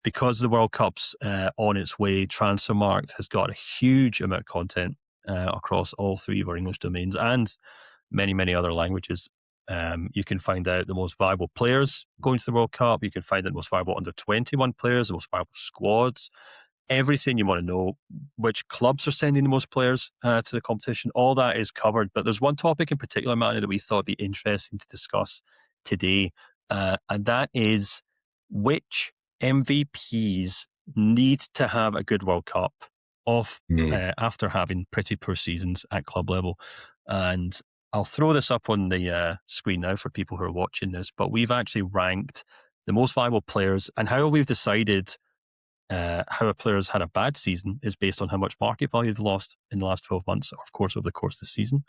because the World Cup's on its way, Transfermarkt has got a huge amount of content across all three of our English domains and many, many other languages. You can find out the most valuable players going to the World Cup. You can find out the most valuable under 21 players, the most valuable squads, everything you want to know, which clubs are sending the most players to the competition. All that is covered. But there's one topic in particular, Manu, that we thought would be interesting to discuss today. And that is which MVPs need to have a good World Cup after having pretty poor seasons at club level. And I'll throw this up on the screen now for people who are watching this, but we've actually ranked the most valuable players, and how we've decided how a player's had a bad season is based on how much market value they've lost in the last 12 months, or of course over the course of the season.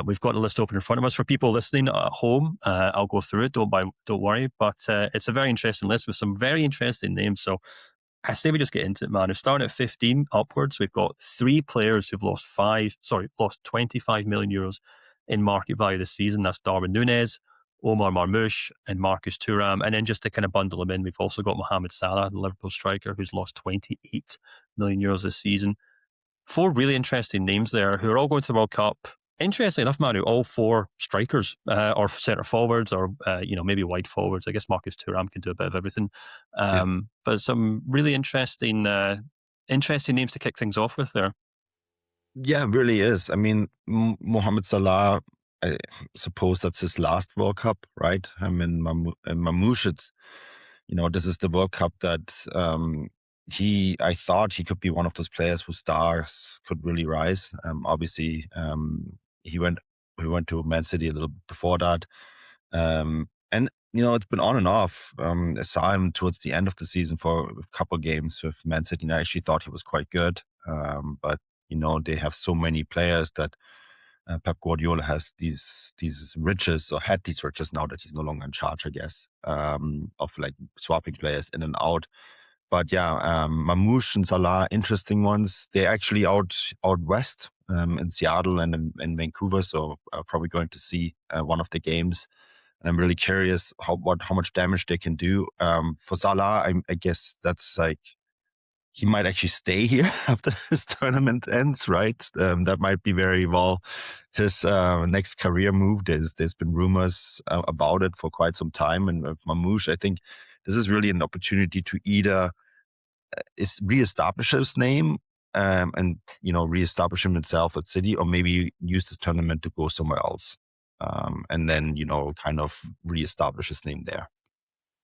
We've got a list open in front of us for people listening at home. I'll go through it, don't worry, but it's a very interesting list with some very interesting names. So I say we just get into it, man. We're starting at 15 upwards. We've got 3 players who've lost 25 million euros in market value this season. That's Darwin Núñez, Omar Marmoush, and Marcus Turam. And then just to kind of bundle them in, we've also got Mohamed Salah, the Liverpool striker, who's lost 28 million euros this season. 4 really interesting names there who are all going to the World Cup. Interesting enough, Manu, all 4 strikers or centre forwards or maybe wide forwards. I guess Marcus Turam can do a bit of everything. But some really interesting names to kick things off with there. Yeah, it really is. I mean, Mohamed Salah, I suppose that's his last World Cup, right? I mean, Marmoush, it's, this is the World Cup that I thought he could be one of those players whose stars could really rise. Obviously, he went to Man City a little before that. And, it's been on and off. I saw him towards the end of the season for a couple of games with Man City, and I actually thought he was quite good. But, they have so many players that Pep Guardiola has these riches, or had these riches now that he's no longer in charge, I guess, of like swapping players in and out. But yeah, Marmoush and Salah, interesting ones. They're actually out west in Seattle and in Vancouver, so probably going to see one of the games. And I'm really curious how much damage they can do. For Salah, I guess that's like, he might actually stay here after this tournament ends, right? That might be very well his next career move. There's been rumors about it for quite some time. And with Marmoush, I think this is really an opportunity to either reestablish his name and reestablish himself at City, or maybe use this tournament to go somewhere else and then kind of reestablish his name there.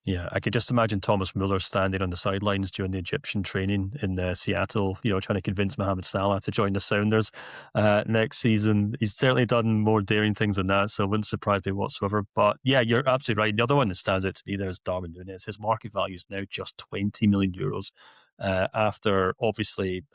Yeah, I could just imagine Thomas Muller standing on the sidelines during the Egyptian training in Seattle, trying to convince Mohamed Salah to join the Sounders next season. He's certainly done more daring things than that, so it wouldn't surprise me whatsoever. But yeah, you're absolutely right. The other one that stands out to me there is Darwin Núñez. His market value is now just 20 million euros after obviously...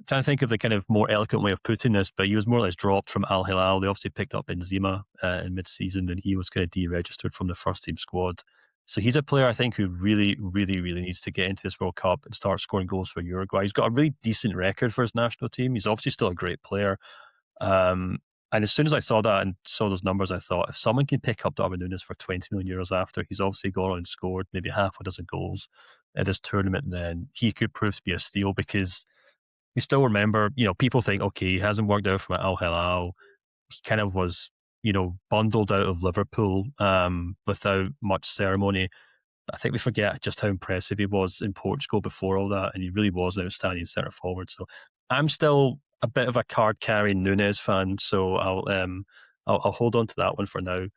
trying to think of the kind of more eloquent way of putting this, but he was more or less dropped from Al Hilal. They obviously picked up Benzema in mid-season, and he was kind of deregistered from the first team squad. So he's a player I think who really, really, really needs to get into this World Cup and start scoring goals for Uruguay. He's got a really decent record for his national team. He's obviously still a great player. And as soon as I saw that and saw those numbers, I thought, if someone can pick up Darwin Núñez for 20 million euros after he's obviously gone on and scored maybe half a dozen goals at this tournament, then he could prove to be a steal, because we still remember, people think, okay, he hasn't worked out from Al Hilal. He kind of was, bundled out of Liverpool without much ceremony. I think we forget just how impressive he was in Portugal before all that, and he really was an outstanding centre forward. So I'm still a bit of a card-carrying Núñez fan, so I'll hold on to that one for now.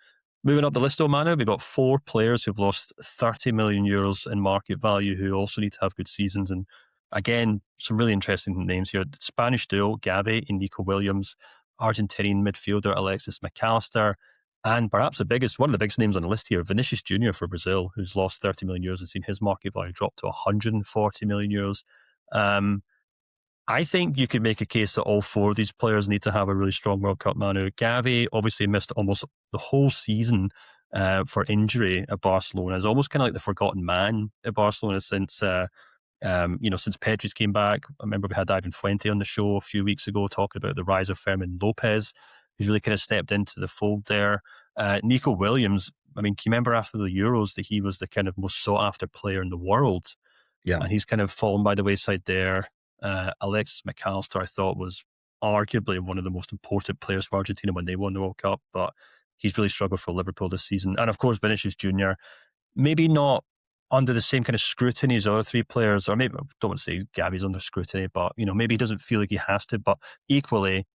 Moving up the list, Manu, we've got 4 players who've lost 30 million euros in market value who also need to have good seasons. And again, some really interesting names here. The Spanish duo, Gavi and Nico Williams, Argentinian midfielder Alexis McAllister, and perhaps one of the biggest names on the list here, Vinicius Jr for Brazil, who's lost 30 million euros and seen his market value drop to 140 million euros. I think you could make a case that all 4 of these players need to have a really strong World Cup, Manu. Gavi obviously missed almost the whole season for injury at Barcelona. He's almost kind of like the forgotten man at Barcelona since since Pedri's came back. I remember we had Ivan Fuente on the show a few weeks ago talking about the rise of Fermin Lopez, who's really kind of stepped into the fold there. Nico Williams, I mean, can you remember after the Euros that he was the kind of most sought after player in the world? Yeah. And he's kind of fallen by the wayside there. Alexis McAllister, I thought, was arguably one of the most important players for Argentina when they won the World Cup, but he's really struggled for Liverpool this season. And of course, Vinicius Jr., maybe not under the same kind of scrutiny as other three players, or maybe I don't want to say Gavi's under scrutiny, but maybe he doesn't feel like he has to. But equally,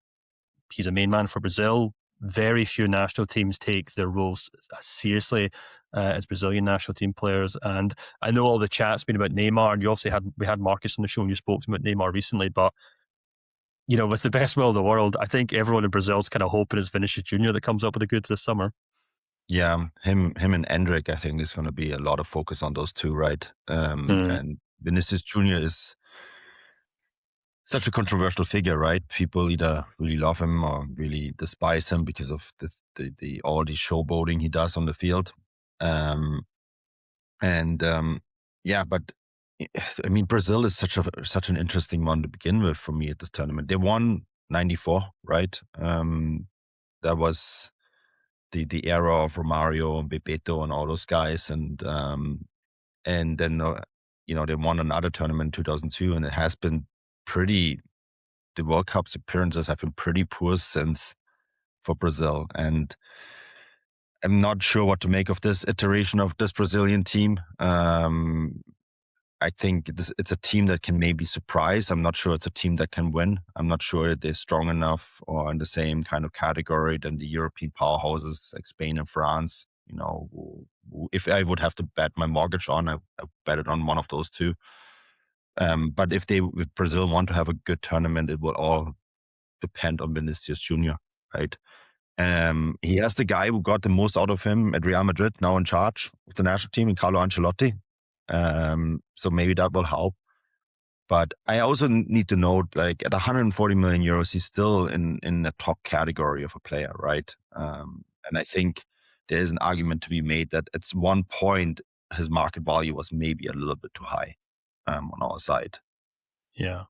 he's a main man for Brazil. Very few national teams take their roles as seriously as Brazilian national team players. And I know all the chat's been about Neymar, and we had Marcus on the show and you spoke to him about Neymar recently, but with the best will of the world, I think everyone in Brazil's kind of hoping it's Vinicius Jr. that comes up with the goods this summer. Yeah, him and Endrick, I think, is going to be a lot of focus on those two, right? And Vinicius Jr. is such a controversial figure, right? People either really love him or really despise him because of the all the showboating he does on the field. But I mean, Brazil is such an interesting one to begin with for me at this tournament. They won 94, right? That was the era of Romario and Bebeto and all those guys, and then they won another tournament in 2002, and it has been the World Cup's appearances have been pretty poor since for Brazil, and I'm not sure what to make of this iteration of this Brazilian team. I think it's a team that can maybe surprise. I'm not sure it's a team that can win. I'm not sure they're strong enough or in the same kind of category than the European powerhouses like Spain and France. If I would have to bet my mortgage on, I bet it on one of those two. But if Brazil want to have a good tournament, it will all depend on Vinicius Jr., right? He has the guy who got the most out of him at Real Madrid, now in charge of the national team, in Carlo Ancelotti. So maybe that will help. But I also need to note, like, at 140 million euros, he's still in the top category of a player, right? And I think there is an argument to be made that at one point his market value was maybe a little bit too high on our side. Yeah.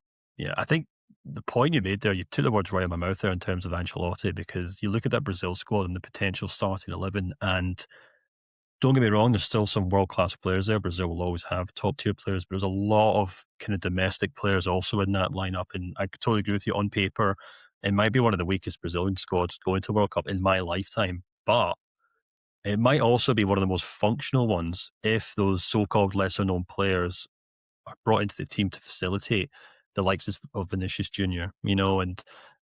I think the point you made there, you took the words right out of my mouth there in terms of Ancelotti, because you look at that Brazil squad and the potential starting 11, and don't get me wrong, there's still some world-class players there. Brazil will always have top-tier players, but there's a lot of kind of domestic players also in that lineup. And I totally agree with you. On paper, it might be one of the weakest Brazilian squads going to World Cup in my lifetime, but it might also be one of the most functional ones if those so-called lesser-known players are brought into the team to facilitate the likes of Vinicius Jr., and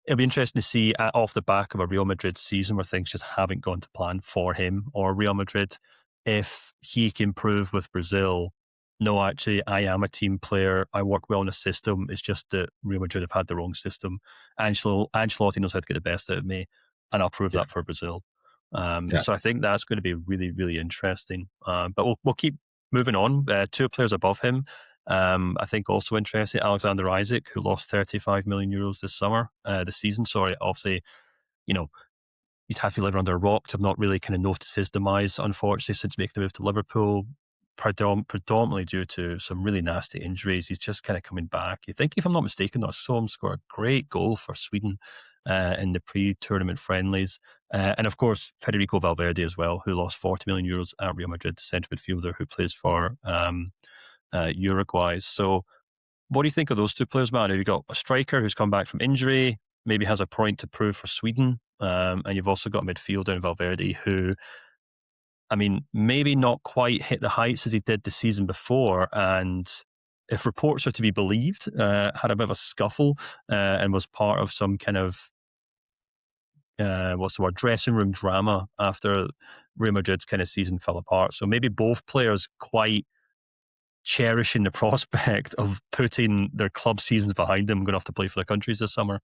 it'll be interesting to see off the back of a Real Madrid season where things just haven't gone to plan for him or Real Madrid, if he can prove with Brazil, no, actually, I am a team player. I work well in a system. It's just that Real Madrid have had the wrong system. Ancelotti knows how to get the best out of me, and I'll prove that for Brazil. So I think that's going to be really, really interesting. But we'll keep moving on. Two players above him, I think also interesting, Alexander Isak, who lost 35 million euros this season. Sorry, obviously, you'd have to be living under a rock to have not really kind of noticed his demise, unfortunately, since making the move to Liverpool, predominantly due to some really nasty injuries. He's just kind of coming back. You think, if I'm not mistaken, I saw him score a great goal for Sweden in the pre-tournament friendlies. And of course, Federico Valverde as well, who lost 40 million euros at Real Madrid, centre midfielder who plays for Uruguay. So what do you think of those two players, man? You've got a striker who's come back from injury, maybe has a point to prove for Sweden, and you've also got a midfielder in Valverde who, I mean, maybe not quite hit the heights as he did the season before, and if reports are to be believed, had a bit of a scuffle and was part of some kind of dressing room drama after Real Madrid's kind of season fell apart. So maybe both players quite cherishing the prospect of putting their club seasons behind them, going off to play for their countries this summer.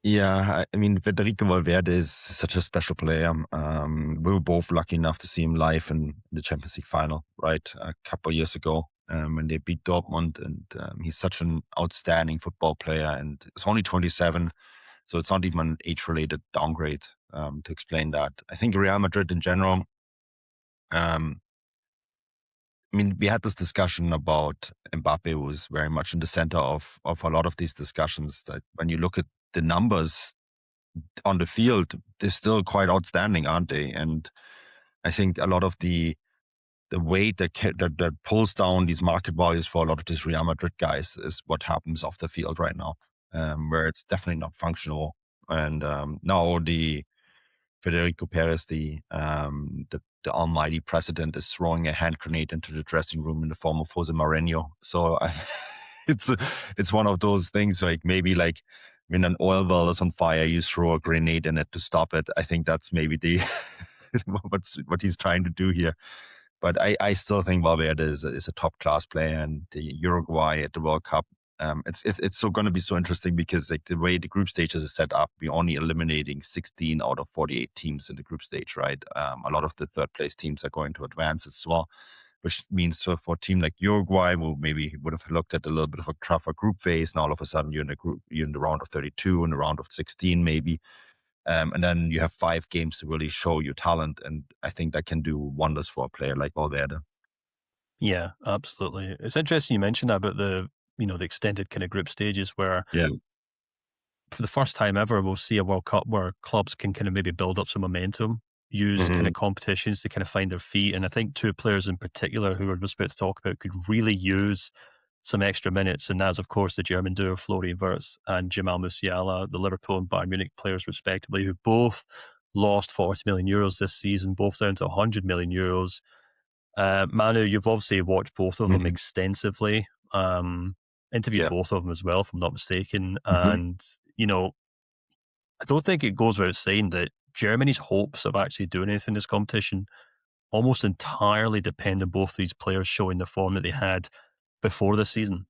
Yeah, I mean, Federico Valverde is such a special player. We were both lucky enough to see him live in the Champions League final, right, a couple of years ago when they beat Dortmund. And he's such an outstanding football player, and it's only 27, so it's not even an age-related downgrade to explain that. I think Real Madrid in general, I mean, we had this discussion about Mbappe, who was very much in the center of a lot of these discussions, that when you look at the numbers on the field, they're still quite outstanding, aren't they? And I think a lot of the weight that pulls down these market values for a lot of these Real Madrid guys is what happens off the field right now, where it's definitely not functional. And now the Federico Perez, the almighty president, is throwing a hand grenade into the dressing room in the form of Jose Mourinho. So it's one of those things, like maybe like when an oil well is on fire, you throw a grenade in it to stop it. I think that's maybe the what he's trying to do here. But I still think Valverde is a top class player, and the Uruguay at the World Cup. It's so going to be so interesting because like the way the group stages is set up, we're only eliminating 16 out of 48 teams in the group stage, right? A lot of the third place teams are going to advance as well, which means for a team like Uruguay, who maybe would have looked at a little bit of a tougher group phase. Now all of a sudden you're in the round of 32, in the round of 16 maybe. And then you have 5 games to really show your talent. And I think that can do wonders for a player like Valverde. Yeah, absolutely. It's interesting you mentioned that about the extended kind of group stages where for the first time ever, we'll see a World Cup where clubs can kind of maybe build up some momentum, use kind of competitions to kind of find their feet. And I think 2 players in particular who we're just about to talk about could really use some extra minutes. And that's, of course, the German duo Florian Wirtz and Jamal Musiala, the Liverpool and Bayern Munich players, respectively, who both lost 40 million euros this season, both down to 100 million euros. Manu, you've obviously watched both of them extensively. Interviewed both of them as well, if I'm not mistaken. And, I don't think it goes without saying that Germany's hopes of actually doing anything in this competition almost entirely depend on both these players showing the form that they had before the season.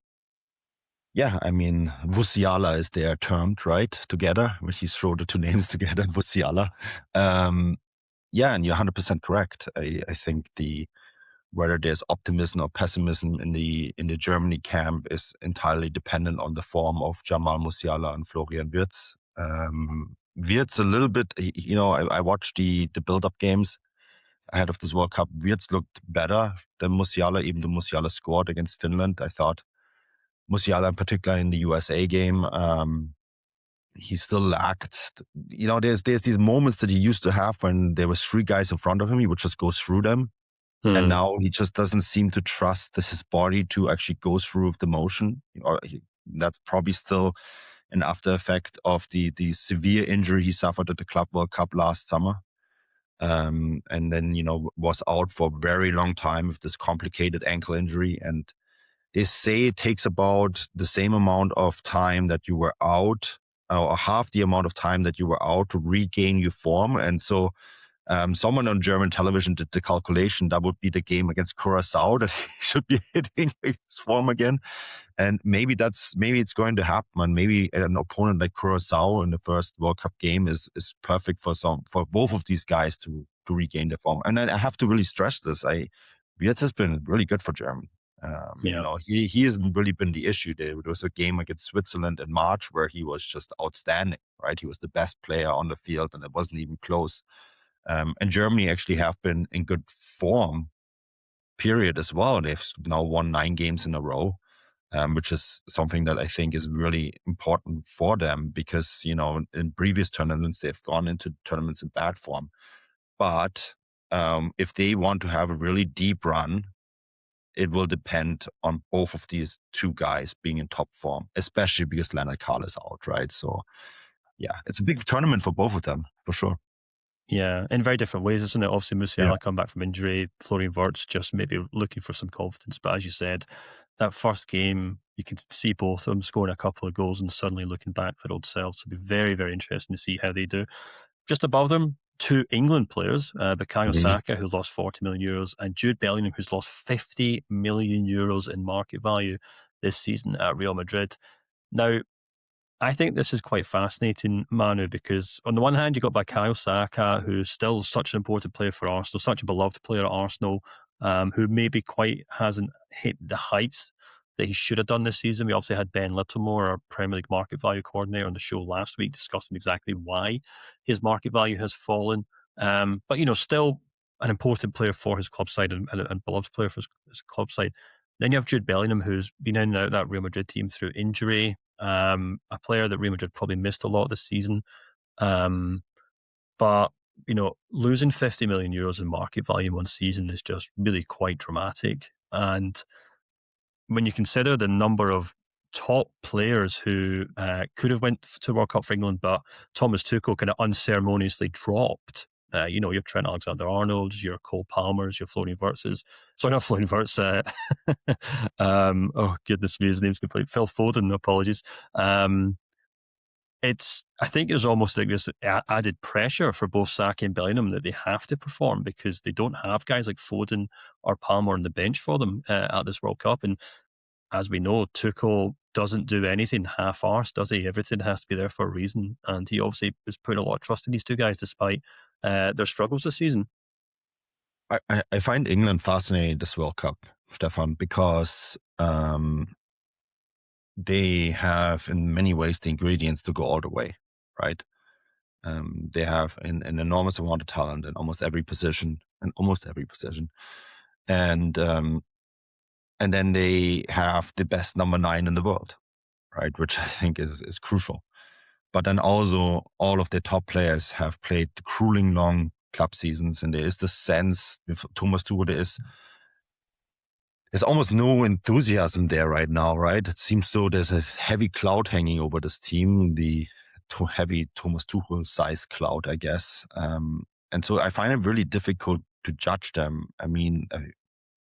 Yeah, I mean, Musiala is there termed, right, together, when you throw the 2 names together, Musiala. Yeah, and you're 100% correct. I think whether there's optimism or pessimism in the Germany camp is entirely dependent on the form of Jamal Musiala and Florian Wirtz. Wirtz a little bit, I watched the build-up games ahead of this World Cup. Wirtz looked better than Musiala, even though Musiala scored against Finland. I thought Musiala in particular in the USA game, he still lacked, there's these moments that he used to have when there was 3 guys in front of him, he would just go through them. And now he just doesn't seem to trust his body to actually go through the motion. That's probably still an after effect of the severe injury he suffered at the Club World Cup last summer. And then, was out for a very long time with this complicated ankle injury. And they say it takes about the same amount of time that you were out, or half the amount of time that you were out, to regain your form. And so someone on German television did the calculation that would be the game against Curacao that he should be hitting his form again. And maybe it's going to happen. And maybe an opponent like Curacao in the first World Cup game is perfect for both of these guys to regain their form. And then I have to really stress this. Wirtz has been really good for Germany. He hasn't really been the issue. There was a game against Switzerland in March where he was just outstanding, right? He was the best player on the field and it wasn't even close. And Germany actually have been in good form, period, as well. They've now won 9 games in a row, which is something that I think is really important for them because, in previous tournaments, they've gone into tournaments in bad form. But if they want to have a really deep run, it will depend on both of these 2 guys being in top form, especially because Leonard Carl is out, right? So, yeah, it's a big tournament for both of them, for sure. Yeah, in very different ways, isn't it? Obviously, Musiala come back from injury, Florian Wirtz just maybe looking for some confidence. But as you said, that first game, you can see both of them scoring a couple of goals and suddenly looking back for their old selves. It'll be very, very interesting to see how they do. Just above them, 2 England players, Bukayo Saka, who lost 40 million euros, and Jude Bellingham, who's lost 50 million euros in market value this season at Real Madrid. Now, I think this is quite fascinating, Manu, because on the one hand, you've got Bukayo Saka, who's still such an important player for Arsenal, such a beloved player at Arsenal, who maybe quite hasn't hit the heights that he should have done this season. We obviously had Ben Littlemore, our Premier League market value coordinator, on the show last week discussing exactly why his market value has fallen. But, still an important player for his club side and beloved player for his club side. Then you have Jude Bellingham, who's been in and out of that Real Madrid team through injury. A player that Real Madrid probably missed a lot this season. But losing 50 million euros in market value one season is just really quite dramatic. And when you consider the number of top players who could have went to World Cup for England, but Thomas Tuchel kind of unceremoniously dropped. Your Trent Alexander-Arnold's, your Cole Palmer's, your Florian Wirtz's. Sorry, not Florian Wirtz. Oh, goodness me, his name's complete. Phil Foden, apologies. I think there's almost like this added pressure for both Saka and Bellingham that they have to perform because they don't have guys like Foden or Palmer on the bench for them at this World Cup. And as we know, Tuchel doesn't do anything half-arsed, does he? Everything has to be there for a reason. And he obviously is putting a lot of trust in these two guys despite their struggles this season. I find England fascinating this World Cup, Stefan, because they have in many ways the ingredients to go all the way, right? They have an enormous amount of talent in almost every position, and then they have the best number 9 in the world, right? Which I think is crucial. But then also all of the top players have played grueling long club seasons, and there is the sense with Thomas Tuchel there's almost no enthusiasm there right now, right? It seems so there's a heavy cloud hanging over this team, the heavy Thomas Tuchel size cloud, I guess. And so I find it really difficult to judge them. I mean,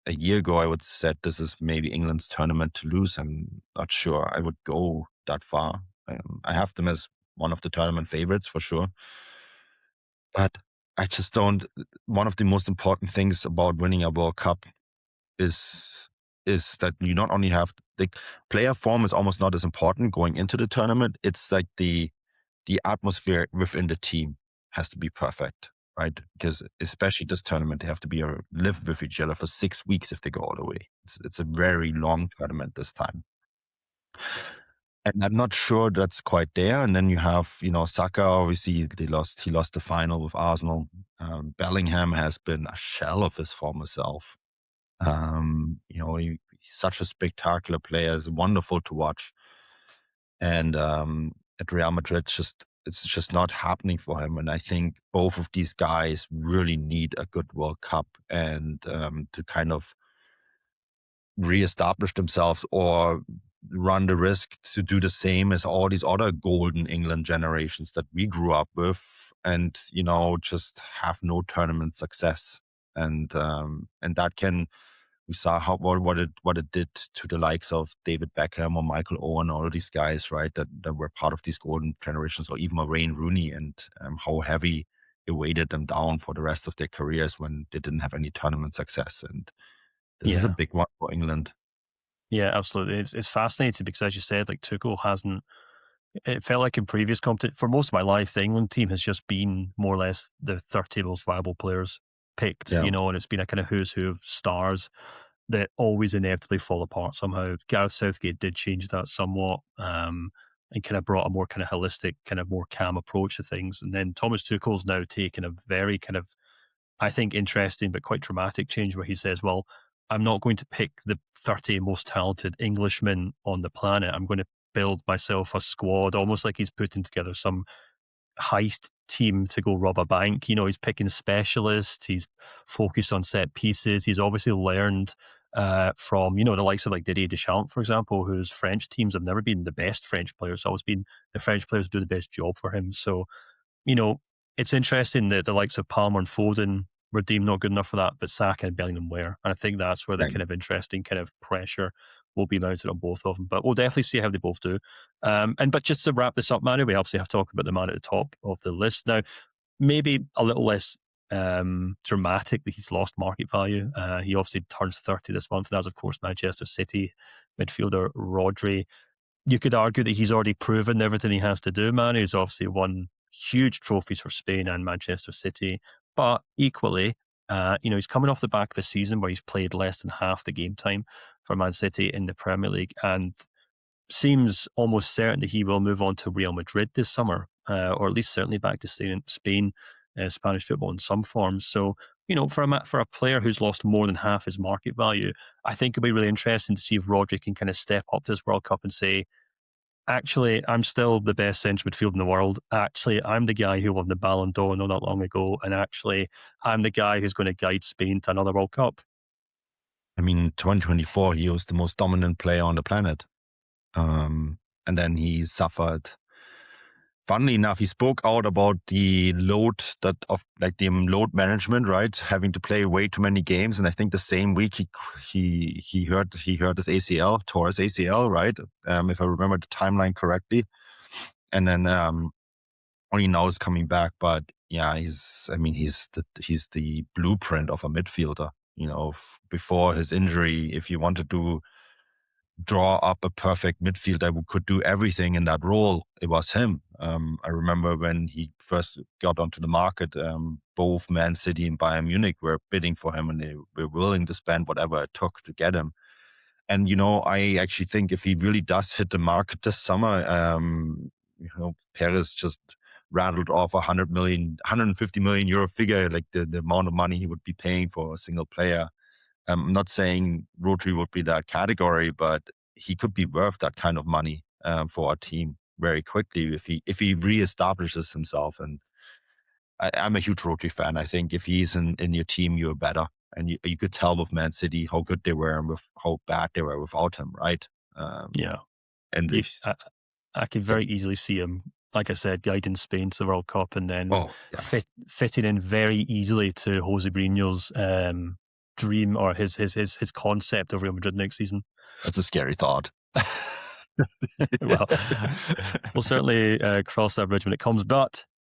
a year ago, I would have said this is maybe England's tournament to lose. I'm not sure I would go that far. I have them as one of the tournament favorites for sure. But I just don't. One of the most important things about winning a World Cup is that you not only have the player form is almost not as important going into the tournament. It's like the atmosphere within the team has to be perfect, right? Because especially this tournament, they have to live with each other for 6 weeks if they go all the way. It's a very long tournament this time. And I'm not sure that's quite there. And then you have, Saka, obviously he lost the final with Arsenal. Bellingham has been a shell of his former self. He's such a spectacular player. It's wonderful to watch. And at Real Madrid, it's just not happening for him. And I think both of these guys really need a good World Cup and to kind of reestablish themselves or run the risk to do the same as all these other golden England generations that we grew up with and, just have no tournament success. And that we saw what it did to the likes of David Beckham or Michael Owen, all of these guys, right, that were part of these golden generations, or even Wayne Rooney, and how heavy it weighted them down for the rest of their careers when they didn't have any tournament success. And this is a big one for England. Yeah, absolutely. It's fascinating because, as you said, like Tuchel hasn't. It felt like in previous competition, for most of my life, the England team has just been more or less the 30 most viable players picked, and it's been a kind of who's who of stars that always inevitably fall apart somehow. Gareth Southgate did change that somewhat and kind of brought a more kind of holistic, kind of more calm approach to things. And then Thomas Tuchel's now taken a very kind of, I think, interesting but quite dramatic change where he says, well, I'm not going to pick the 30 most talented Englishmen on the planet. I'm going to build myself a squad, almost like he's putting together some heist team to go rob a bank. He's picking specialists. He's focused on set pieces. He's obviously learned from, the likes of like Didier Deschamps, for example, whose French teams have never been the best French players. It's always been the French players do the best job for him. So, it's interesting that the likes of Palmer and Foden were deemed not good enough for that, but Saka and Bellingham were. And I think that's where the kind of interesting kind of pressure will be mounted on both of them. But we'll definitely see how they both do. But just to wrap this up, Manu, we obviously have to talk about the man at the top of the list. Now, maybe a little less dramatic that he's lost market value. He obviously turns 30 this month. That's, of course, Manchester City midfielder Rodri. You could argue that he's already proven everything he has to do, man. He's obviously won huge trophies for Spain and Manchester City. But equally, he's coming off the back of a season where he's played less than half the game time for Man City in the Premier League, and seems almost certain that he will move on to Real Madrid this summer, or at least certainly back to staying in Spain, Spanish football in some form. So, for a player who's lost more than half his market value, I think it'll be really interesting to see if Rodri can kind of step up to this World Cup and say, actually, I'm still the best central midfielder in the world. Actually, I'm the guy who won the Ballon d'Or not that long ago. And actually, I'm the guy who's going to guide Spain to another World Cup. I mean, 2024, he was the most dominant player on the planet. And then he suffered. Funnily enough, he spoke out about the load the load management, right? Having to play way too many games, and I think the same week he hurt his ACL, tore his ACL, right? If I remember the timeline correctly, and then only now is coming back. But yeah, he's the blueprint of a midfielder. You know, before his injury, if you wanted to draw up a perfect midfielder who could do everything in that role, it was him. I remember when he first got onto the market, both Man City and Bayern Munich were bidding for him, and they were willing to spend whatever it took to get him. And, you know, I actually think if he really does hit the market this summer, Perez just rattled off 150 million euro figure, like the amount of money he would be paying for a single player. I'm not saying Rodri would be that category, but he could be worth that kind of money for our team very quickly if he reestablishes himself. And I'm a huge Rodri fan. I think if he's in your team, you're better. And you could tell with Man City how good they were and with how bad they were without him, right? Yeah. And I could very easily see him, like I said, guiding Spain to the World Cup and then fitting in very easily to Jose Mourinho's dream or his concept of Real Madrid next season. That's a scary thought. Well, we'll certainly cross that bridge when it comes. But